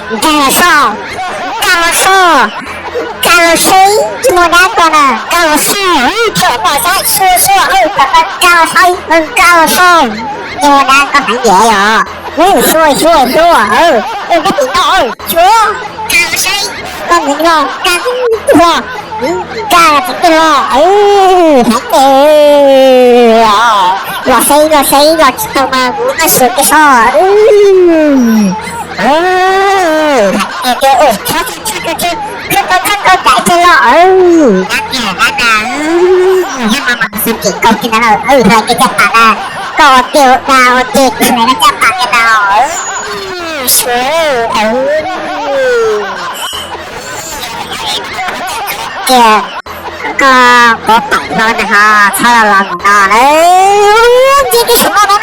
Caloso, caloso, calosei de monacona, calosei, chuyện bỏ ra xua xua, calosei, calosei, de monaco hẳn dễ rồi, xua xua xua, cái tiếng đó, chúa, calosei, con người ngon, ca tiếng lo, ca tiếng lo, hãy lo xây, lo tao mà cũng có sự cái so, chạy cho lo nhưng mà mình xin chuyện câu kia là thôi cái chắc bạn là có tiêu cao tiệt này nó chắc bạn cái nào kìa có phải thôi nè ha sao là lòng nó đấy chỉ cái số nó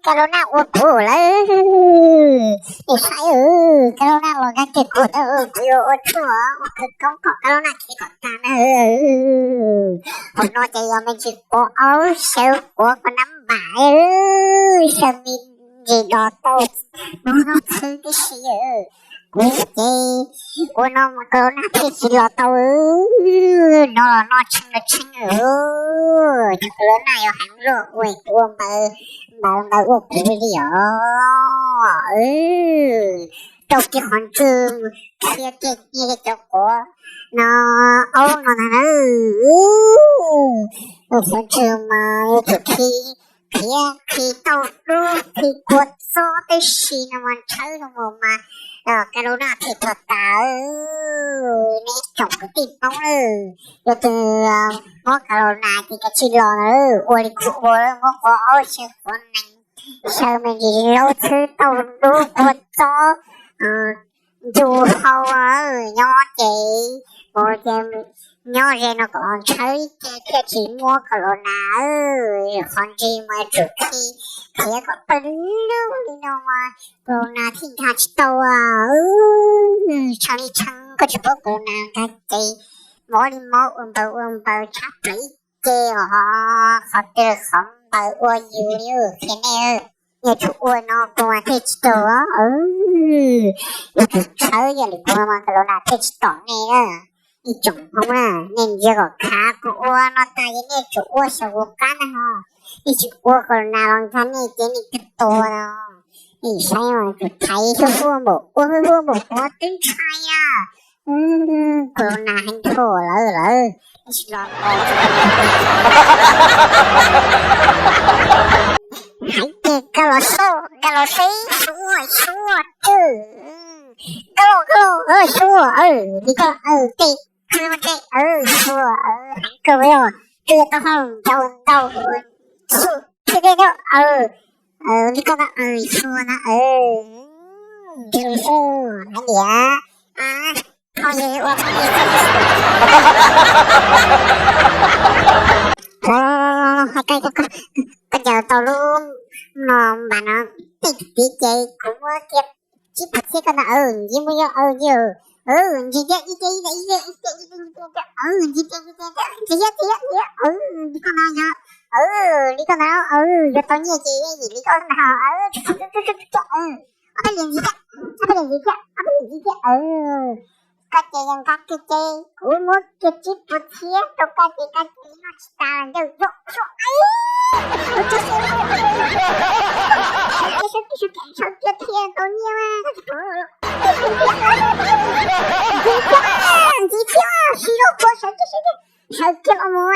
Corona uống củ lấy thì phải Corona uống cái kia củ đâu uống chua cái công có Corona kia còn ta hôm nay thì mình chỉ có áo sale của con nắm bài sao mình gì đó tốt nó thứ cái gì của nó mà Corona thì chỉ là tao nó chăng thật lớn này hắn rồi uống mà uống cái gì trong cái khoảng trường kia kia như cái chỗ nó ông nó ở khoảng trường mà khi tao luôn thì quật gió tới xì nó mà chơi nó mà cái đó là thì thật ta nè chồng cái tim bóng rồi từ ngó cái đó này thì cái chi lò ôi đi cụ bố ngó có chứ con này sao mình gì lâu thứ tao luôn quật gió dù hầu nhỏ chị một em nhỏ gì nó còn thấy cái chỉ mua cái đó nào còn gì mà trước khi thì có bánh luôn đâu mà Corona thì thật tao chẳng có chút Corona cái gì mỗi bầu chắc lấy kê họ họ tự không bầu ua nhiều thế này nhà chú ua nó qua thế chứ nhà chú chơi nhà đi qua mà Corona thế chứ này đi chồng không nên giờ có khá của ua nó tay này chú ua sao ua cá này ha đi chú ua Corona bằng thân này cái này cái to đâu đi sai mà chú thấy chú ua một có tính sai Corona hành thổ lỡ hãy kể calo xua chứ calo xua đi con tì xua hãy cơ với rồi chưa tao không tao xua chứ cái đó đi con xua nó calo xua hãy nhẹ thôi gì qua hai cây con giờ tao luôn mà bà nó tí chơi cũng kẹp chỉ bắt xe con gì mới gì gì vậy gì đi con nào nhá đi con nào giờ tao nghe chị gì đi con nào apa yang gì các chơi cũng muốn cái chip một chiếc trong cái nó ta đều rộng sao kia thiên tôi nhiều gì kia xí lô cô sao kia mà mua